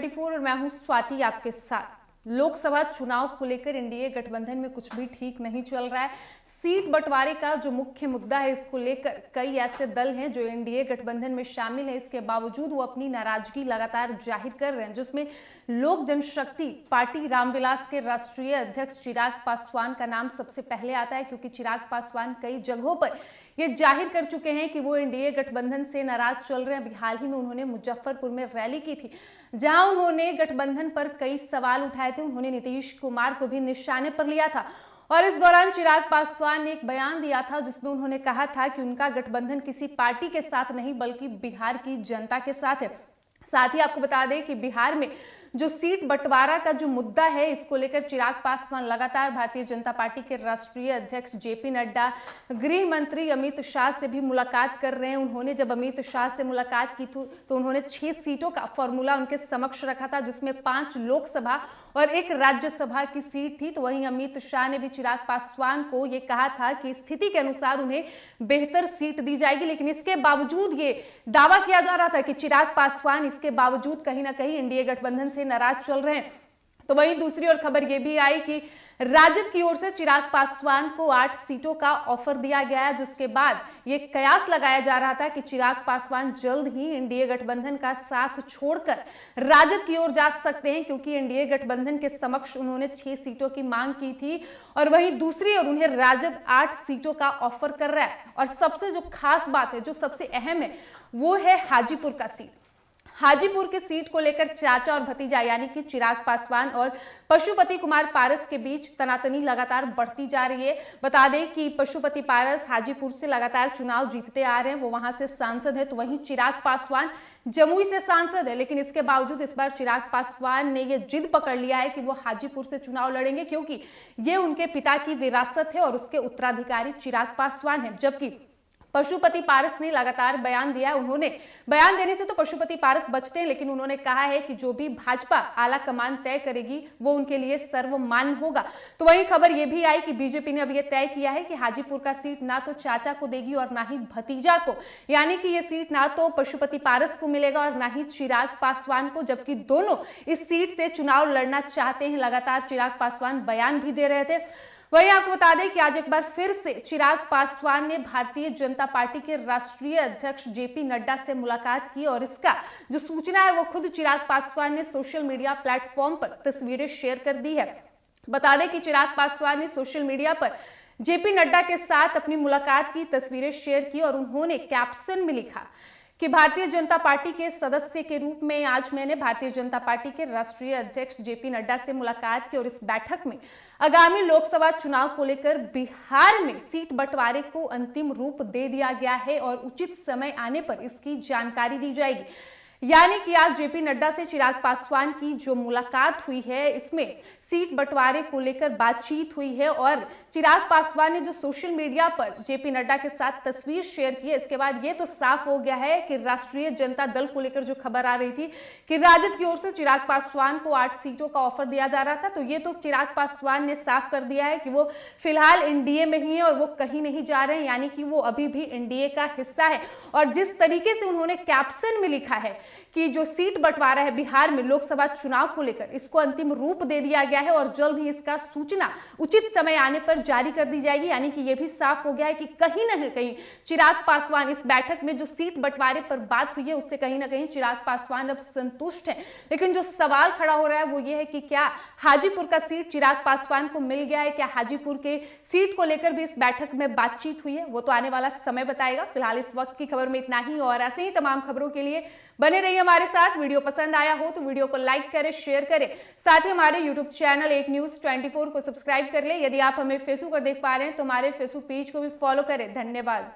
24 और मैं हूं स्वाति आपके साथ। लोकसभा चुनाव को लेकर एनडीए गठबंधन में कुछ भी ठीक नहीं चल रहा है। सीट बंटवारे का जो मुख्य मुद्दा है, इसको लेकर कई ऐसे दल हैं जो एनडीए गठबंधन में शामिल हैं। इसके बावजूद वो अपनी नाराजगी लगातार जाहिर कर रहे हैं, जिसमें लोक जनशक्ति पार्टी रामविलास के राष्ट्रीय अध्यक्ष चिराग पासवान का नाम सबसे पहले आता है, क्योंकि चिराग पासवान कई जगहों पर ये जाहिर कर चुके हैं कि वो एनडीए गठबंधन से नाराज चल रहे हैं। अभी हाल ही में उन्होंने मुजफ्फरपुर में रैली की थी, जहां उन्होंने गठबंधन पर कई सवाल उठाए थे। उन्होंने नीतीश कुमार को भी निशाने पर लिया था और इस दौरान चिराग पासवान ने एक बयान दिया था, जिसमें उन्होंने कहा था कि उनका गठबंधन किसी पार्टी के साथ नहीं बल्कि बिहार की जनता के साथ है। साथ ही आपको बता दें कि बिहार में जो सीट बंटवारा का जो मुद्दा है, इसको लेकर चिराग पासवान लगातार भारतीय जनता पार्टी के राष्ट्रीय अध्यक्ष जेपी नड्डा, गृह मंत्री अमित शाह से भी मुलाकात कर रहे हैं। उन्होंने जब अमित शाह से मुलाकात की तो उन्होंने 6 सीटों का फॉर्मूला उनके समक्ष रखा था, जिसमें 5 लोकसभा और 1 राज्यसभा की सीट थी। तो वहीं अमित शाह ने भी चिराग पासवान को ये कहा था कि स्थिति के अनुसार उन्हें बेहतर सीट दी जाएगी, लेकिन इसके बावजूद ये दावा किया जा रहा था कि चिराग पासवान इसके बावजूद कहीं ना कहीं एनडीए गठबंधन से नाराज चल रहे हैं। तो वहीं दूसरी ओर खबर यह भी आई कि राजद की ओर से चिराग पासवान को 8 सीटों का ऑफर दिया गया है, जिसके बाद ये कयास लगाया जा रहा था कि चिराग पासवान जल्द ही एनडीए गठबंधन का साथ छोड़कर राजद की ओर जा सकते हैं, क्योंकि एनडीए गठबंधन के समक्ष उन्होंने 6 सीटों की मांग की थी और वहीं दूसरी ओर उन्हें राजद 8 सीटों का ऑफर कर रहा है। और सबसे जो खास बात है, जो सबसे अहम है, वो है हाजीपुर का सीट। हाजीपुर की सीट को लेकर चाचा और भतीजा यानी कि चिराग पासवान और पशुपति कुमार पारस के बीच तनातनी लगातार बढ़ती जा रही है। बता दें कि पशुपति पारस हाजीपुर से लगातार चुनाव जीतते आ रहे हैं, वो वहां से सांसद है। तो वहीं चिराग पासवान जमुई से सांसद है, लेकिन इसके बावजूद इस बार चिराग पासवान ने ये जिद पकड़ लिया है कि वो हाजीपुर से चुनाव लड़ेंगे, क्योंकि ये उनके पिता की विरासत है और उसके उत्तराधिकारी चिराग पासवान है। जबकि पशुपति पारस ने लगातार बयान दिया है। उन्होंने बयान देने से तो पशुपति पारस बचते हैं, लेकिन उन्होंने कहा है कि जो भी भाजपा आला कमान तय करेगी वो उनके लिए सर्वमान्य होगा। तो वही खबर ये भी आई कि बीजेपी ने अब ये तय किया है कि हाजीपुर का सीट ना तो चाचा को देगी और ना ही भतीजा को, यानी कि ये सीट ना तो पशुपति पारस को मिलेगा और ना ही चिराग पासवान को, जबकि दोनों इस सीट से चुनाव लड़ना चाहते हैं। लगातार चिराग पासवान बयान भी दे रहे थे। वहीं आपको बता दें कि आज एक बार फिर से चिराग पासवान ने भारतीय जनता पार्टी के राष्ट्रीय अध्यक्ष जेपी नड्डा से मुलाकात की और इसका जो सूचना है वो खुद चिराग पासवान ने सोशल मीडिया प्लेटफॉर्म पर तस्वीरें शेयर कर दी है। बता दें कि चिराग पासवान ने सोशल मीडिया पर जेपी नड्डा के साथ अपनी मुलाकात की तस्वीरें शेयर की और उन्होंने कैप्शन में लिखा कि भारतीय जनता पार्टी के सदस्य के रूप में आज मैंने भारतीय जनता पार्टी के राष्ट्रीय अध्यक्ष जेपी नड्डा से मुलाकात की और इस बैठक में आगामी लोकसभा चुनाव को लेकर बिहार में सीट बंटवारे को अंतिम रूप दे दिया गया है और उचित समय आने पर इसकी जानकारी दी जाएगी। यानी कि आज जेपी नड्डा से चिराग पासवान की जो मुलाकात हुई है, इसमें सीट बंटवारे को लेकर बातचीत हुई है और चिराग पासवान ने जो सोशल मीडिया पर जेपी नड्डा के साथ तस्वीर शेयर की है, इसके बाद ये तो साफ हो गया है कि राष्ट्रीय जनता दल को लेकर जो खबर आ रही थी कि राजद की ओर से चिराग पासवान को 8 सीटों का ऑफर दिया जा रहा था, तो ये तो चिराग पासवान ने साफ कर दिया है कि वो फिलहाल एनडीए में ही है और वो कहीं नहीं जा रहे हैं, यानी कि वो अभी भी एनडीए का हिस्सा है। और जिस तरीके से उन्होंने कैप्शन में लिखा है कि जो सीट बंटवारा है बिहार में लोकसभा चुनाव को लेकर, इसको अंतिम रूप दे दिया गया है और जल्द ही इसका सूचना उचित समय आने पर जारी कर दी जाएगी। यानी कि यह भी साफ हो गया है कि कहीं ना कहीं चिराग पासवान इस बैठक में जो सीट बंटवारे पर बात हुई है उससे कहीं ना कहीं चिराग पासवान अब संतुष्ट हैं। लेकिन जो सवाल खड़ा हो रहा है वो ये है कि क्या हाजीपुर का सीट चिराग पासवान को मिल गया है? क्या हाजीपुर के सीट को लेकर भी इस बैठक में बातचीत हुई है? वो तो आने वाला समय बताएगा। फिलहाल इस वक्त की खबर में इतना ही और ऐसे ही तमाम खबरों के लिए बने रहिए हमारे साथ। वीडियो पसंद आया हो तो वीडियो को लाइक करें, शेयर करें, साथ ही हमारे यूट्यूब चैनल एक न्यूज 24 को सब्सक्राइब कर ले। यदि आप हमें फेसबुक पर देख पा रहे हैं तो हमारे फेसबुक पेज को भी फॉलो करें। धन्यवाद।